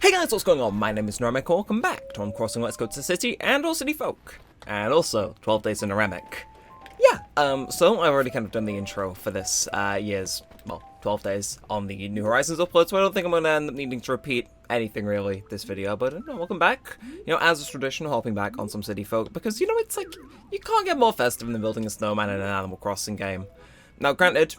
Hey guys, what's going on? My name is Neremik. Welcome back to On Crossing Let's Go to the City and all City Folk. And also 12 Days in Neremik. Yeah, so I've already kind of done the intro for this year's, well, 12 days on the New Horizons upload, so I don't think I'm going to end up needing to repeat anything really this video, but no, welcome back. You know, as is tradition, hopping back on some City Folk, because, you know, it's like, you can't get more festive than building a snowman in an Animal Crossing game. Now, granted,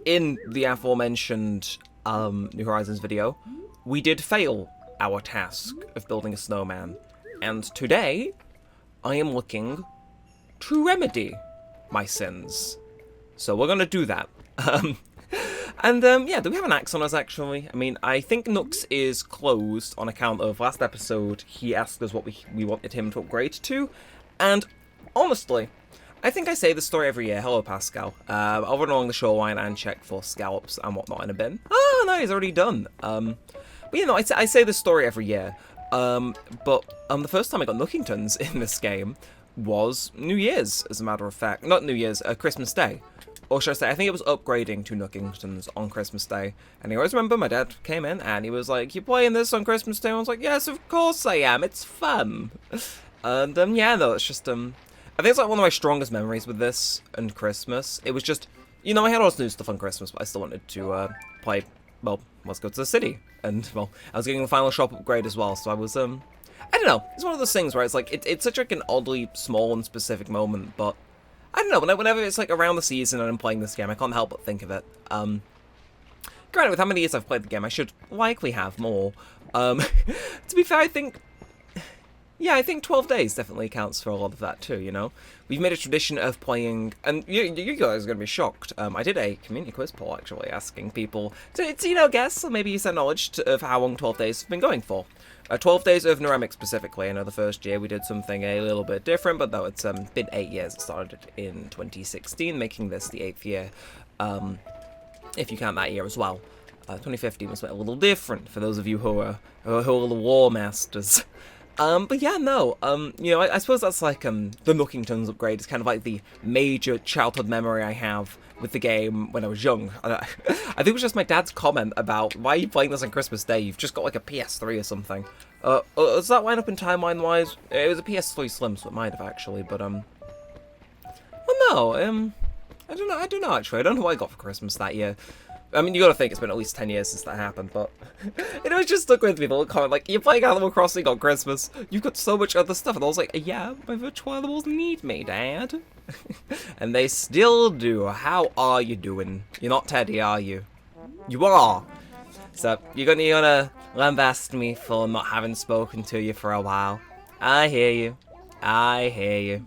in the aforementioned New Horizons video, we did fail our task of building a snowman, and today I am looking to remedy my sins. So we're gonna do that. Yeah, do we have an axe on us actually? I mean, I think Nux is closed on account of last episode he asked us what we wanted him to upgrade to, and honestly, I think I say this story every year. Hello, Pascal. I'll run along the shoreline and check for scallops and whatnot in a bin. Oh, no, he's already done. But you know, I say this story every year. But the first time I got Nookingtons in this game was New Year's, as a matter of fact. Not New Year's, Christmas Day. Or should I say, I think it was upgrading to Nookingtons on Christmas Day. And I always remember my dad came in and he was like, "You playing this on Christmas Day?" And I was like, "Yes, of course I am. It's fun." And yeah, no, it's just I think it's like one of my strongest memories with this and Christmas. It was just, you know, I had all this new stuff on Christmas, but I still wanted to play, well, Let's Go to the City. And, well, I was getting the final shop upgrade as well, so I was, I don't know, it's one of those things where it's like, it's such like an oddly small and specific moment, but, I don't know, whenever it's like around the season and I'm playing this game, I can't help but think of it. Granted, with how many years I've played the game, I should likely have more. To be fair, I think 12 days definitely accounts for a lot of that too, you know? We've made a tradition of playing, and you guys are going to be shocked, I did a community quiz poll, actually, asking people to you know, guess, or maybe use their knowledge of how long 12 days have been going for. 12 days of Neremik specifically. I know the first year we did something a little bit different, but though it's been 8 years. It started in 2016, making this the 8th year, if you count that year as well. 2015 was a little different, for those of you who are the War Masters. But yeah, no, you know, I suppose that's like, the Nookingtons upgrade is kind of like the major childhood memory I have with the game when I was young. I think it was just my dad's comment about, "Why are you playing this on Christmas Day? You've just got like a PS3 or something." Does that line up in timeline-wise? It was a PS3 Slim, so it might have actually, but, well, no, I don't know actually. I don't know what I got for Christmas that year. I mean, you gotta think it's been at least 10 years since that happened, but it was just stuck with people comment like, "You're playing Animal Crossing on Christmas, you've got so much other stuff," and I was like, "Yeah, my virtual animals need me, Dad." And they still do. How are you doing? You're not Teddy, are you? You are! So, you're gonna lambast me for not having spoken to you for a while. I hear you. I hear you.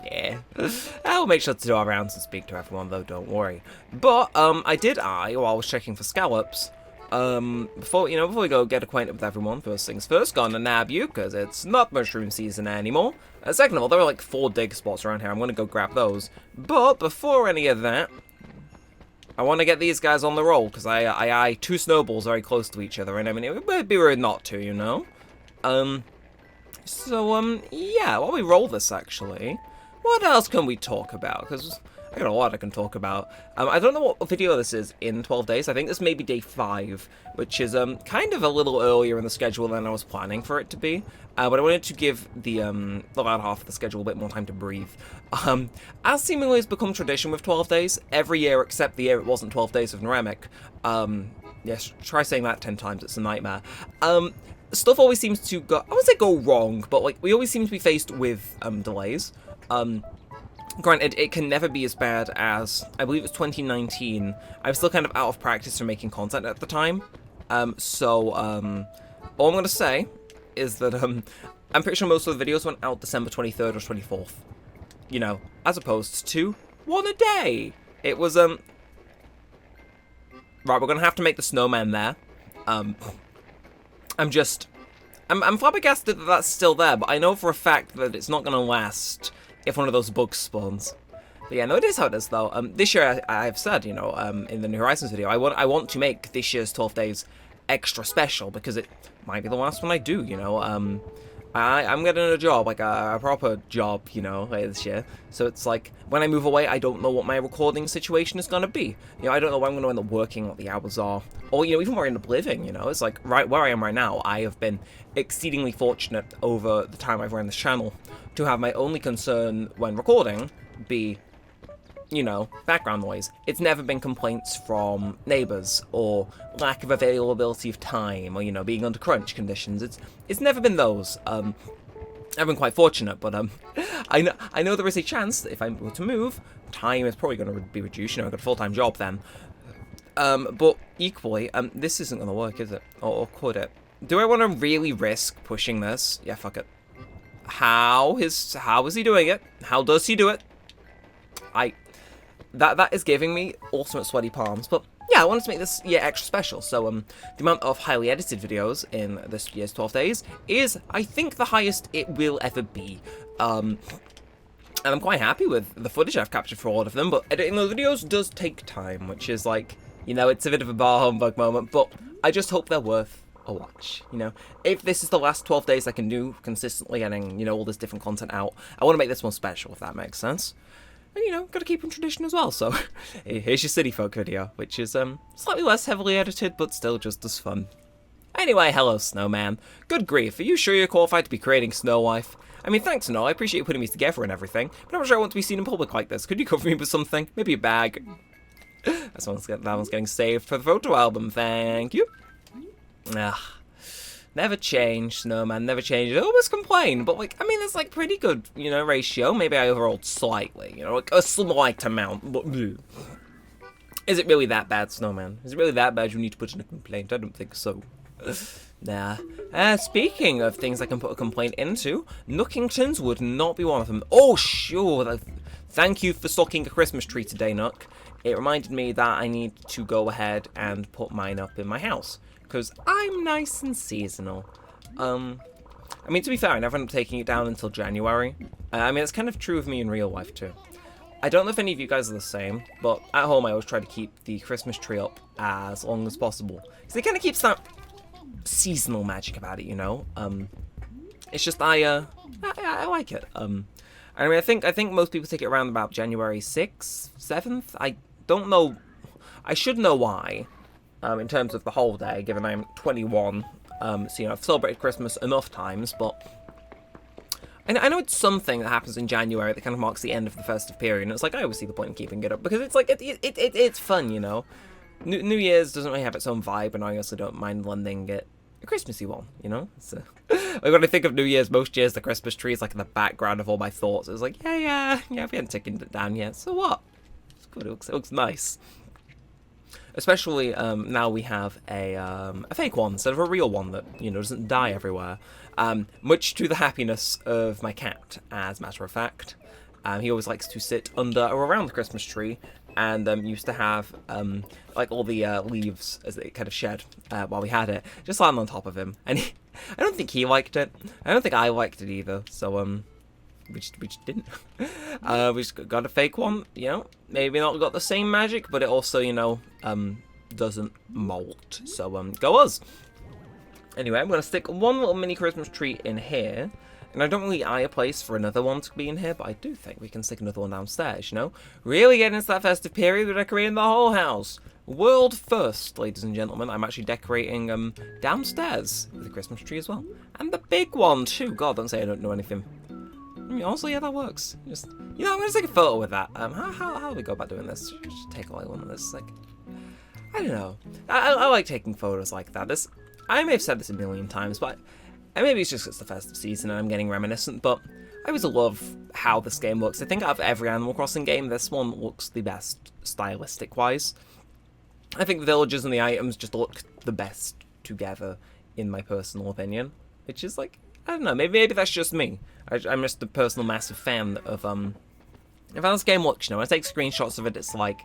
Yeah, I'll make sure to do our rounds and speak to everyone though, don't worry. But, while I was checking for scallops, before we go get acquainted with everyone, first things first, gonna nab you, because it's not mushroom season anymore. Second of all, there are like 4 dig spots around here, I'm gonna go grab those. But, before any of that, I want to get these guys on the roll, because I eye 2 snowballs very close to each other, and I mean, it would be rude not to, you know? Yeah, while we roll this, actually, what else can we talk about? Because I got a lot I can talk about. I don't know what video this is in 12 days. I think this may be day 5, which is kind of a little earlier in the schedule than I was planning for it to be. But I wanted to give the latter half of the schedule a bit more time to breathe. As seemingly has become tradition with 12 days, every year except the year it wasn't 12 days of Neremik. Yes, try saying that 10 times, it's a nightmare. Stuff always seems to go, I wouldn't say go wrong, but like we always seem to be faced with delays. Granted, it can never be as bad as, I believe it's 2019. I was still kind of out of practice for making content at the time. All I'm going to say is that I'm pretty sure most of the videos went out December 23rd or 24th. You know, as opposed to one a day. It was, right, we're going to have to make the snowman there. I'm flabbergasted that that's still there, but I know for a fact that it's not going to last if one of those bugs spawns. But yeah, no, it is how it is, though. This year, I've said, you know, in the New Horizons video, I want to make this year's 12 days extra special, because it might be the last one I do, you know. I'm getting a job, like a proper job, you know, later this year. So it's like, when I move away, I don't know what my recording situation is going to be. You know, I don't know where I'm going to end up working, what the hours are. Or, you know, even where I end up living, you know. It's like, right where I am right now, I have been exceedingly fortunate over the time I've run this channel to have my only concern when recording be, you know, background noise. It's never been complaints from neighbours or lack of availability of time or, you know, being under crunch conditions. It's never been those. I've been quite fortunate, but I know there is a chance that if I were to move, time is probably going to be reduced. You know, I've got a full-time job then. But equally, this isn't going to work, is it? Or could it? Do I want to really risk pushing this? Yeah, fuck it. How is he doing it? How does he do it? That is giving me ultimate sweaty palms, but yeah, I wanted to make this year extra special, so the amount of highly edited videos in this year's 12 days is, I think, the highest it will ever be. And I'm quite happy with the footage I've captured for all of them, but editing those videos does take time, which is like, you know, it's a bit of a bar humbug moment, but I just hope they're worth a watch, you know. If this is the last 12 days I can do consistently getting, you know, all this different content out, I want to make this one special, if that makes sense. And, you know, gotta keep in tradition as well, so here's your city folk video, which is slightly less heavily edited, but still just as fun. Anyway, hello Snowman. Good grief, are you sure you're qualified to be creating Snow Wife? I mean, thanks and all, I appreciate you putting me together and everything, but I'm not sure I want to be seen in public like this. Could you cover me with something? Maybe a bag? That one's getting saved for the photo album, thank you. Never change, Snowman, never change. I always complain, but, like, I mean, it's, like, pretty good, you know, ratio. Maybe I overrolled slightly, you know, like, a slight amount, but... Is it really that bad, Snowman? Is it really that bad you need to put in a complaint? I don't think so. Nah. Speaking of things I can put a complaint into, Nookingtons would not be one of them. Oh, sure. Thank you for stocking a Christmas tree today, Nook. It reminded me that I need to go ahead and put mine up in my house. Because I'm nice and seasonal. I mean, to be fair, I never end up taking it down until January. I mean, it's kind of true of me in real life, too. I don't know if any of you guys are the same, but at home I always try to keep the Christmas tree up as long as possible. Because it kind of keeps that seasonal magic about it, you know? It's just, I like it. I mean, I think most people take it around about January 6th, 7th. I don't know. I should know why. In terms of the whole day, given I'm 21, so, you know, I've celebrated Christmas enough times, but I know it's something that happens in January that kind of marks the end of the festive period, and it's like, I always see the point in keeping it up, because it's like, it's fun, you know. New Year's doesn't really have its own vibe, and I also don't mind lending it a Christmassy one, you know. So, like, when I think of New Year's, most years the Christmas tree is like in the background of all my thoughts. It's like, yeah, we haven't taken it down yet, so what? It's good, it looks nice. Especially now we have a fake one instead of a real one that, you know, doesn't die everywhere. Much to the happiness of my cat, as a matter of fact. He always likes to sit under or around the Christmas tree, and used to have like all the leaves as they kind of shed while we had it, just land on top of him. And I don't think he liked it. I don't think I liked it either. So we just didn't. We just got a fake one, you know. Maybe not got the same magic, but it also, you know, doesn't molt. So go us. Anyway, I'm gonna stick one little mini Christmas tree in here, and I don't really eye a place for another one to be in here, but I do think we can stick another one downstairs. You know, really getting into that festive period, we're decorating the whole house. World first, ladies and gentlemen. I'm actually decorating downstairs with a Christmas tree as well, and the big one too. God, don't say I don't know anything. I mean, honestly, yeah, that works. Just, you know, I'm gonna take a photo with that. How do we go about doing this? Just take a like one of this. Like, I don't know. I like taking photos like that. I may have said this a million times, but maybe it's just 'cause it's the festive season and I'm getting reminiscent. But I always love how this game looks. I think out of every Animal Crossing game, this one looks the best stylistic-wise. I think the villages and the items just look the best together, in my personal opinion. Which is like, I don't know, maybe that's just me. I'm just a personal massive fan of how this game looks, you know. When I take screenshots of it, it's like,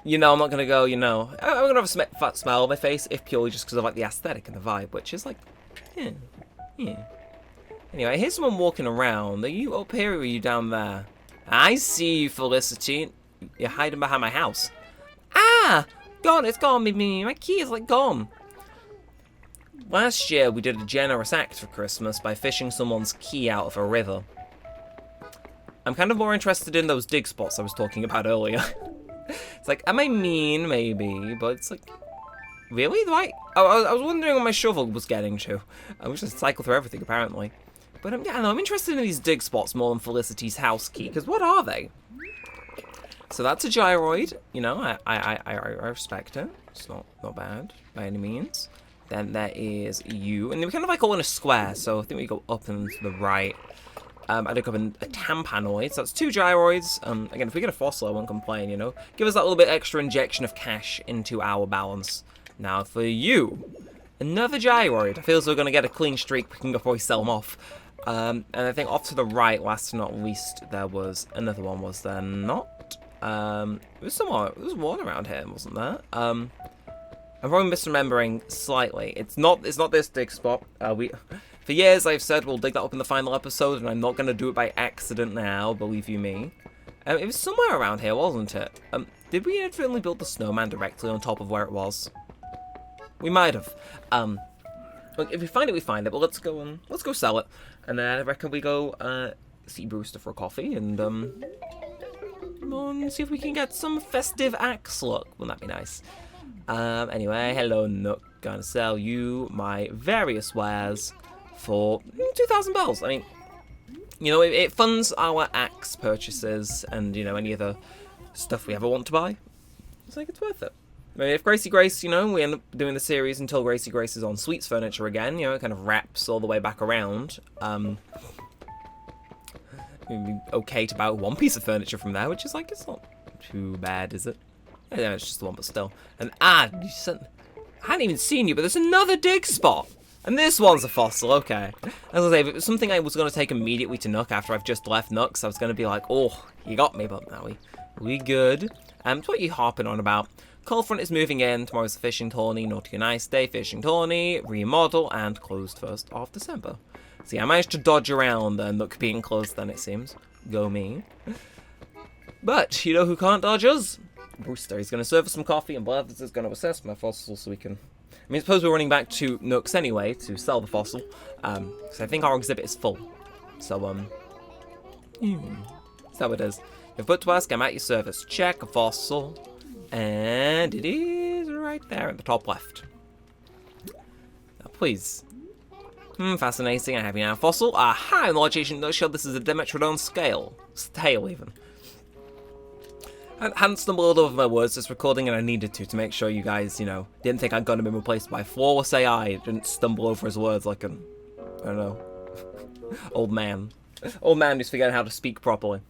you know, I'm not gonna go, you know, I'm gonna have a fat smile on my face, if purely just because of like the aesthetic and the vibe, which is like, yeah. Anyway, here's someone walking around. Are you up here or are you down there? I see you, Felicity. You're hiding behind my house. Ah! Gone, it's gone, my key is like gone. Last year, we did a generous act for Christmas by fishing someone's key out of a river. I'm kind of more interested in those dig spots I was talking about earlier. It's like, am I mean? Maybe, but it's like, really? I was wondering what my shovel was getting to. I was just cycle through everything, apparently. But yeah, no, I'm interested in these dig spots more than Felicity's house key, because what are they? So that's a gyroid, you know, I respect it. It's not bad, by any means. Then there is you, and we kind of like all in a square, so I think we go up and to the right. I look up a tampanoid, so that's 2 gyroids. Again, if we get a fossil, I won't complain, you know. Give us that little bit extra injection of cash into our balance. Now for you, another gyroid. I feel as though we're going to get a clean streak, we can go probably sell them off. And I think off to the right, last but not least, there was another one, was there not? There was one around here, wasn't there? I'm probably misremembering slightly. It's not this dig spot. For years I've said we'll dig that up in the final episode, and I'm not going to do it by accident now, believe you me. It was somewhere around here, wasn't it? Did we inadvertently build the snowman directly on top of where it was? We might have. Look, if we find it, we find it. But let's go sell it, and then I reckon we go see Brewster for a coffee and see if we can get some festive axe luck. Wouldn't that be nice? Anyway, hello Nook. Gonna sell you my various wares for 2,000 bells. I mean, you know, it funds our axe purchases and, you know, any other stuff we ever want to buy. It's like, it's worth it. I mean, if Gracie Grace, you know, we end up doing the series until Gracie Grace is on Sweets Furniture again, you know, it kind of wraps all the way back around. It'd be okay to buy one piece of furniture from there, which is like, it's not too bad, is it? Yeah, it's just the one, but still. And I hadn't even seen you, but there's another dig spot. And this one's a fossil, okay. As I say, if it was something I was going to take immediately to Nook after I've just left Nook's, I was going to be like, oh, you got me, but now we good. What are you harping on about? Coldfront is moving in, tomorrow's the fishing tourney, naughty and nice day, fishing tourney, remodel, and closed 1st of December. See, I managed to dodge around Nook being closed then, it seems. Go me. But, you know who can't dodge us? Brewster. He's going to serve us some coffee, and Blathers is going to assess my fossils so we can... I mean, suppose we're running back to Nook's anyway to sell the fossil. So I think our exhibit is full. So, so it is. You've put to ask, I'm at your service. Check a fossil. And it is right there at the top left. Now, please. Fascinating. I have you now. Fossil. Aha! In the location nutshell, this is a Dimetrodon scale. Scale, even. I hadn't stumbled over my words this recording, and I needed to make sure you guys, you know, didn't think I'd gone and been replaced by a flawless AI. Didn't stumble over his words like an, I don't know, old man. Old man who's forgetting how to speak properly.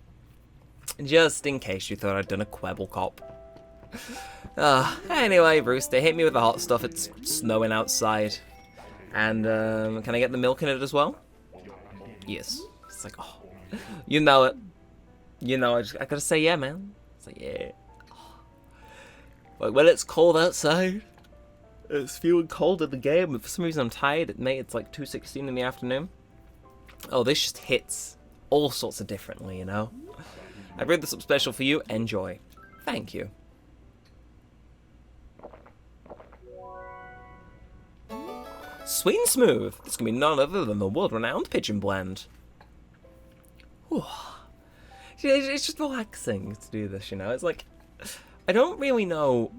Just in case you thought I'd done a Quibble cop. Anyway, Brewster, hit me with the hot stuff. It's snowing outside. And, can I get the milk in it as well? Yes. It's like, oh, you know it. You know, I gotta say yeah, man. It's like, yeah. Like, when it's cold outside, it's feeling cold in the game, but for some reason I'm tired at night. It's like 2:16 in the afternoon. Oh, this just hits all sorts of differently, you know? I brewed this up special for you. Enjoy. Thank you. Sweet and smooth. This can be none other than the world-renowned Pigeon Blend. Whew. It's just relaxing to do this, you know? It's like, I don't really know...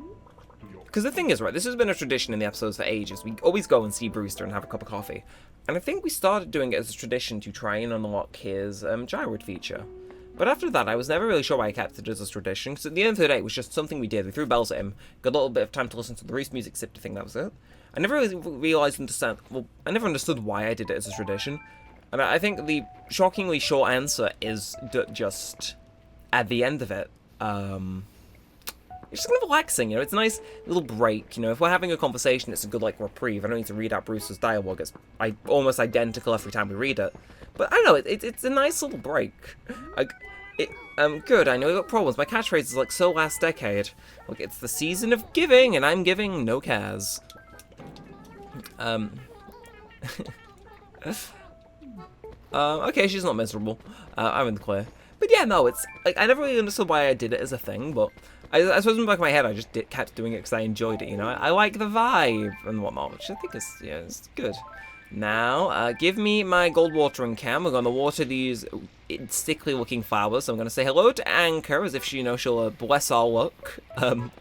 Because the thing is, right, this has been a tradition in the episodes for ages. We always go and see Brewster and have a cup of coffee. And I think we started doing it as a tradition to try and unlock his gyroid feature. But after that, I was never really sure why I kept it as a tradition, because at the end of the day, it was just something we did. We threw bells at him, got a little bit of time to listen to the Reese Music Sifter thing, that was it. I never really I never understood why I did it as a tradition. And I think the shockingly short answer is just, at the end of it, it's just kind of relaxing, you know, it's a nice little break, you know, if we're having a conversation, it's a good, like, reprieve. I don't need to read out Bruce's dialogue, it's almost identical every time we read it. But, I don't know, it's a nice little break. Good, I know you got problems, my catchphrase is, like, so last decade. Look, it's the season of giving, and I'm giving no cares. Okay, she's not miserable. I'm in the clear. But yeah, no, it's, like, I never really understood why I did it as a thing, but I suppose in the back of my head, I just kept doing it because I enjoyed it, you know? I like the vibe and whatnot, which I think is, yeah, it's good. Now, give me my gold watering can. We're going to water these sickly-looking flowers. So I'm going to say hello to Anchor, as if she, you know, she'll bless our luck. And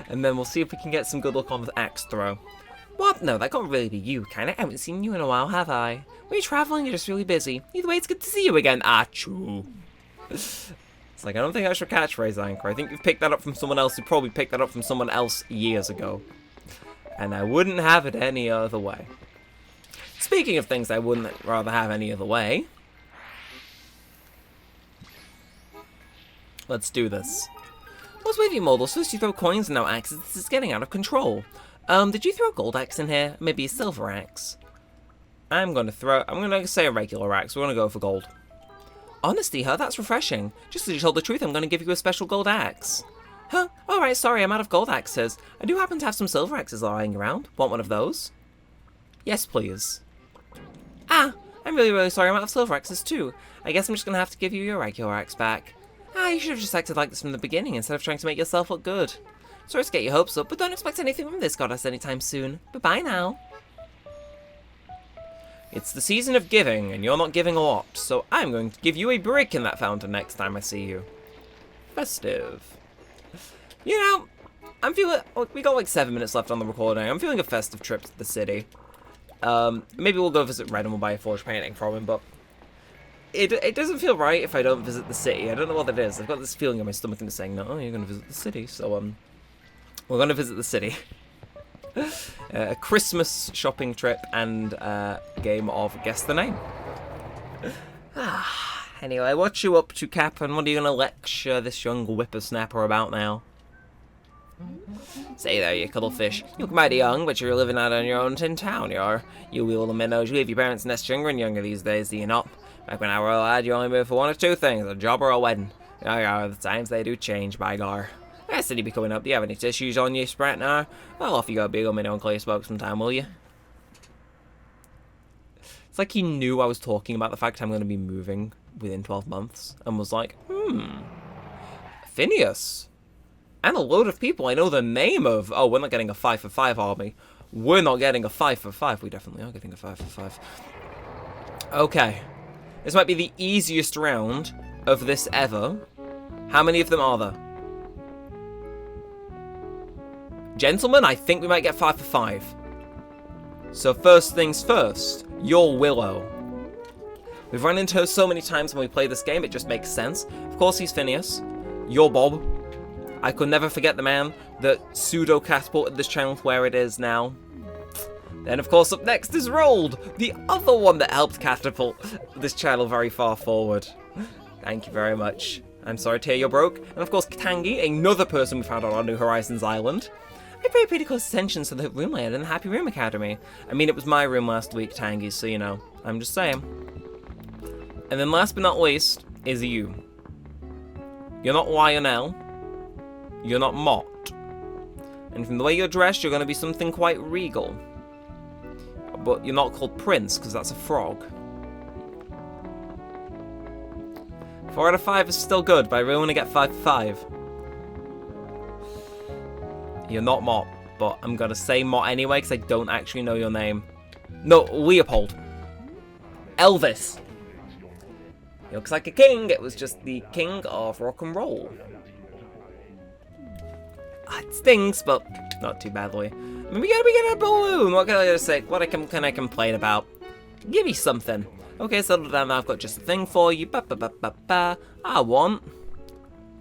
then we'll see if we can get some good luck on the axe throw. What? No, that can't really be you, can it? I haven't seen you in a while, have I? Were you traveling? You're just really busy. Either way, it's good to see you again. Achoo. It's like, I don't think that's your catchphrase, Anchor. I think you've picked that up from someone else who probably picked that up from someone else years ago. And I wouldn't have it any other way. Speaking of things I wouldn't rather have any other way, let's do this. What's with you, models? First you throw coins and now axes. This is getting out of control. Did you throw a gold axe in here? Maybe a silver axe? I'm gonna say a regular axe. We're gonna go for gold. Honesty, huh? That's refreshing. Just as you told the truth, I'm gonna give you a special gold axe. Huh? Alright, sorry, I'm out of gold axes. I do happen to have some silver axes lying around. Want one of those? Yes, please. Ah, I'm really sorry, I'm out of silver axes too. I guess I'm just gonna have to give you your regular axe back. Ah, you should have just acted like this from the beginning instead of trying to make yourself look good. Sorry to get your hopes up, but don't expect anything from this goddess anytime soon. Bye-bye now. It's the season of giving, and you're not giving a lot, so I'm going to give you a brick in that fountain next time I see you. Festive. You know, I'm feeling... we got like 7 minutes left on the recording. I'm feeling a festive trip to the city. Maybe we'll go visit Red and we'll buy a forged painting from him, but it doesn't feel right if I don't visit the city. I don't know what it is. I've got this feeling in my stomach and it's saying, no, you're going to visit the city. So, we're going to visit the city. A Christmas shopping trip and a game of Guess the Name. Anyway, what you up to, Captain? What are you going to lecture this young whippersnapper about now? Say there, you cuttlefish. You look mighty young, but you're living out on your own in town, you are. You wee little minnows, you leave your parents' nest younger and younger these days, do you not? Back when I were a lad, you only moved for one of two things, a job or a wedding. The times they do change, by gar. I said you'd be coming up. Do you have any tissues on you, Sprat, now? Well, off you go, big old minnow and clay spoke sometime, will you? It's like he knew I was talking about the fact I'm going to be moving within 12 months, and was like, Phineas. And a load of people I know the name of. Oh, we're not getting a 5 for 5, are we? We're not getting a 5 for 5. We definitely are getting a 5 for 5. Okay. This might be the easiest round of this ever. How many of them are there? Gentlemen, I think we might get 5 for 5. So first things first, you're Willow. We've run into her so many times when we play this game, it just makes sense. Of course he's Phineas. You're Bob. I could never forget the man that pseudo-catapulted this channel to where it is now. Then, of course, up next is Rolled, the other one that helped catapult this channel very far forward. Thank you very much. I'm sorry to hear you're broke. And, of course, Tangy, another person we found on our New Horizons island. I pay pretty close attention to the room layout in the Happy Room Academy. I mean, it was my room last week, Tangy, so, you know, I'm just saying. And then last but not least is you. You're not Lionel. You're not Mott. And from the way you're dressed, you're going to be something quite regal. But you're not called Prince, because that's a frog. 4 out of 5 is still good, but I really want to get 5 for 5. You're not Mott, but I'm going to say Mott anyway, because I don't actually know your name. No, Leopold. Elvis. He looks like a king. It was just the king of rock and roll. It stings, but not too badly. I mean, we gotta get a balloon. What can I say? What can I complain about? Give me something. Okay, settle down. I've got just a thing for you. I want.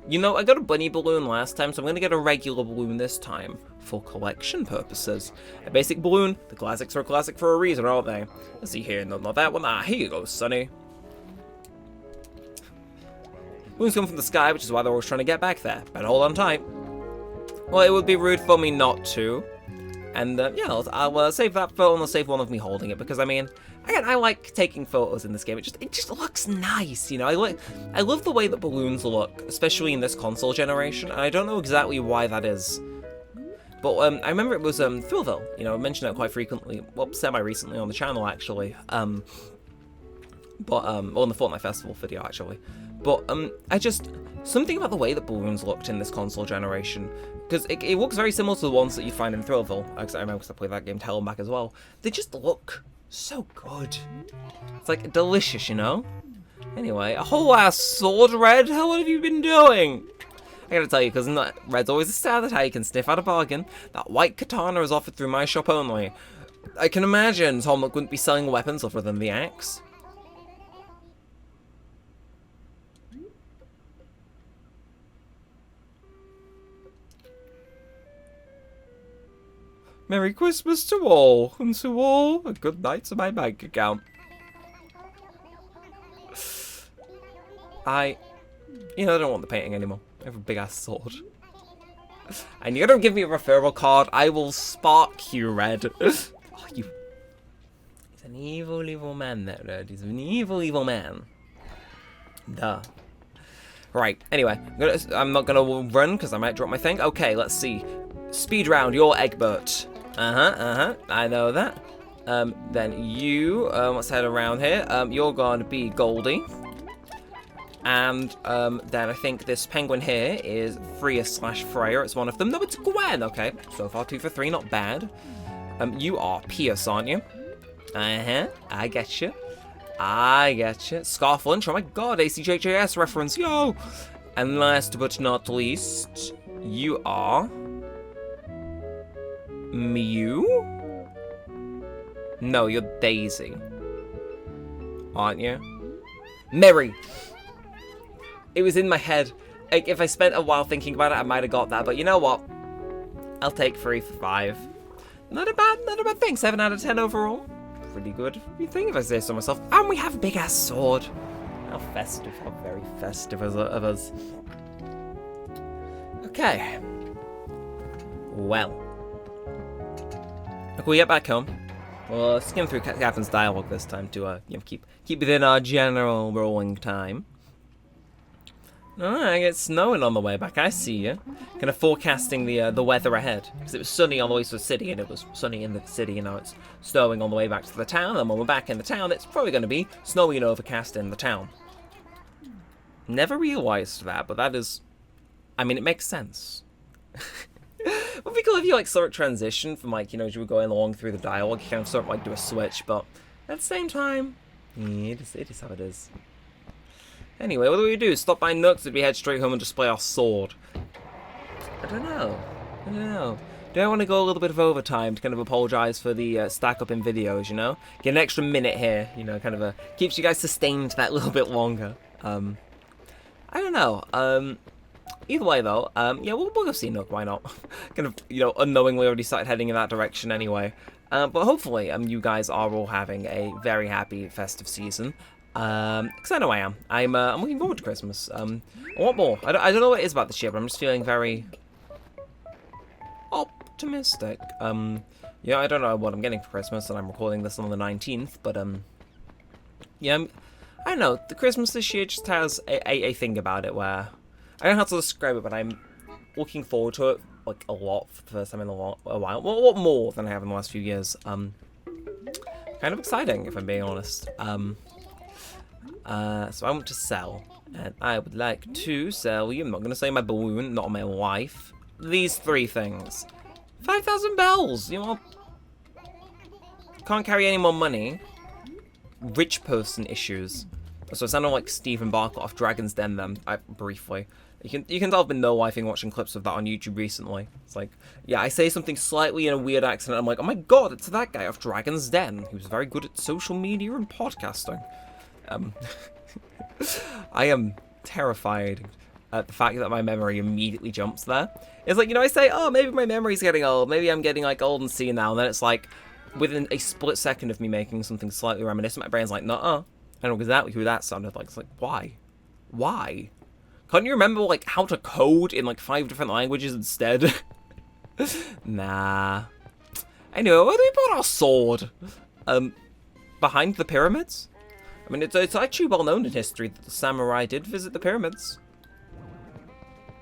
You know, I got a bunny balloon last time, so I'm gonna get a regular balloon this time for collection purposes. A basic balloon. The classics are classic for a reason, aren't they? Let's see here. No, not that one. Here you go, Sonny. Balloons come from the sky, which is why they're always trying to get back there. Better hold on tight. Well, it would be rude for me not to. And, yeah, I'll save that photo and I'll save one of me holding it. Because, I mean, again, I like taking photos in this game. It just looks nice, you know? I love the way that balloons look, especially in this console generation. And I don't know exactly why that is. But I remember it was Thrillville. You know, I mentioned it quite frequently. Well, semi-recently on the channel, actually. But, on the Fortnite Festival video, actually. But, something about the way that balloons looked in this console generation, because it looks very similar to the ones that you find in Thrillville, because I remember because I played that game to hell and back as well. They just look so good. It's like delicious, you know? Anyway, a whole ass sword, Red. What have you been doing? I gotta tell you, because Red's always astounded how you can sniff out a bargain. That white katana is offered through my shop only. I can imagine Tom wouldn't be selling weapons other than the axe. Merry Christmas to all, and to all a good night to my bank account. I don't want the painting anymore. I have a big ass sword. And you're gonna give me a referral card, I will spark you, Red. Oh, you... He's an evil, evil man, that Red. He's an evil, evil man. Duh. Right, anyway, I'm not gonna run because I might drop my thing. Okay, let's see. Speed round, you're Egbert. I know that. Then you, let's head around here. You're gonna be Goldie. And then I think this penguin here is Freya/Freya. It's one of them. No, it's Gwen. Okay, so far 2 for 3, not bad. You are Pierce, aren't you? I get you. Scarflunch. Oh my god, ACCF reference. Yo. And last but not least, you are Mew. No, you're Daisy, aren't you? Mary. It was in my head. Like, if I spent a while thinking about it, I might have got that. But you know what? I'll take 3 for 5. Not a bad thing. 7 out of 10 overall. Pretty good. You think, if I say so myself. And we have a big ass sword. How festive. How very festive of us. Okay. Well. Can we get back home? Well, skim through Captain's dialogue this time to keep within our general rolling time. Alright, it's snowing on the way back. I see you. Kind of forecasting the weather ahead. Because it was sunny on the way to the city, and it was sunny in the city, and now it's snowing on the way back to the town. And when we're back in the town, it's probably going to be snowy and overcast in the town. Never realised that, but that is... I mean, it makes sense. It would be cool if you, sort of transition from, as you were going along through the dialogue, you kind of sort of, do a switch, but at the same time, yeah, it is how it is. Anyway, what do we do? Stop by Nooks, or do we head straight home and display our sword? I don't know. Do I want to go a little bit of overtime to kind of apologise for the stack up in videos, you know? Get an extra minute here, kind of keeps you guys sustained that little bit longer. I don't know. Either way, though, yeah, we'll go see Nook, why not? Kind of, unknowingly already started heading in that direction anyway. But hopefully, you guys are all having a very happy festive season. Because I know I am. I'm looking forward to Christmas. I want more. I don't know what it is about this year, but I'm just feeling very optimistic. Yeah, I don't know what I'm getting for Christmas, and I'm recording this on the 19th, but, yeah, I don't know. The Christmas this year just has a thing about it where, I don't know how to describe it, but I'm looking forward to it, a lot for the first time in a while. Well, a lot more than I have in the last few years. Kind of exciting, if I'm being honest. So I want to sell, and I would like to sell you, I'm not going to say my balloon, not my wife, these 3 things. 5,000 bells, can't carry any more money. Rich person issues. So it sounded like Stephen Barker off Dragon's Den then, briefly. You can tell I've been no-wifing watching clips of that on YouTube recently. It's like, yeah, I say something slightly in a weird accent, I'm like, oh my god, it's that guy off Dragon's Den. He was very good at social media and podcasting. I am terrified at the fact that my memory immediately jumps there. It's like, I say, oh, maybe my memory's getting old, maybe I'm getting, old and senile, and then it's like, within a split second of me making something slightly reminiscent, my brain's like, nuh-uh, I know exactly who that sounded like. It's like, why? Why? Can't you remember, how to code in, 5 different languages instead? Nah. Anyway, where do we put our sword? Behind the pyramids? I mean, it's actually well known in history that the samurai did visit the pyramids.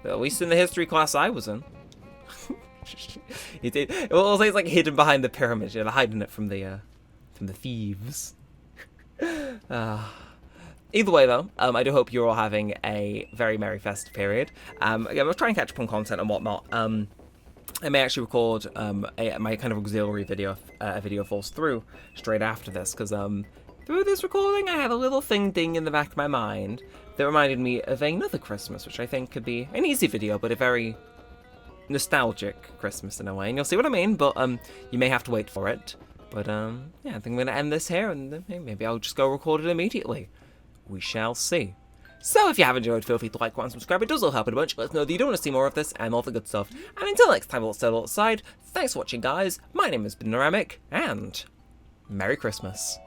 At least in the history class I was in. It did. Well, it's hidden behind the pyramids. They're hiding it from the thieves. Either way, though, I do hope you're all having a very merry festive period. Again, we'll try and catch up on content and whatnot. I may actually record my kind of auxiliary video, a video falls through straight after this, because through this recording I had a little thing ding in the back of my mind that reminded me of another Christmas, which I think could be an easy video, but a very nostalgic Christmas in a way, and you'll see what I mean, but you may have to wait for it. But yeah, I think I'm going to end this here, and maybe I'll just go record it immediately. We shall see. So if you have enjoyed, feel free to like, comment, and subscribe. It does all help it a bunch. Let us know that you don't want to see more of this and all the good stuff. And until next time, we'll settle outside. Thanks for watching, guys. My name has been Neremik, and Merry Christmas.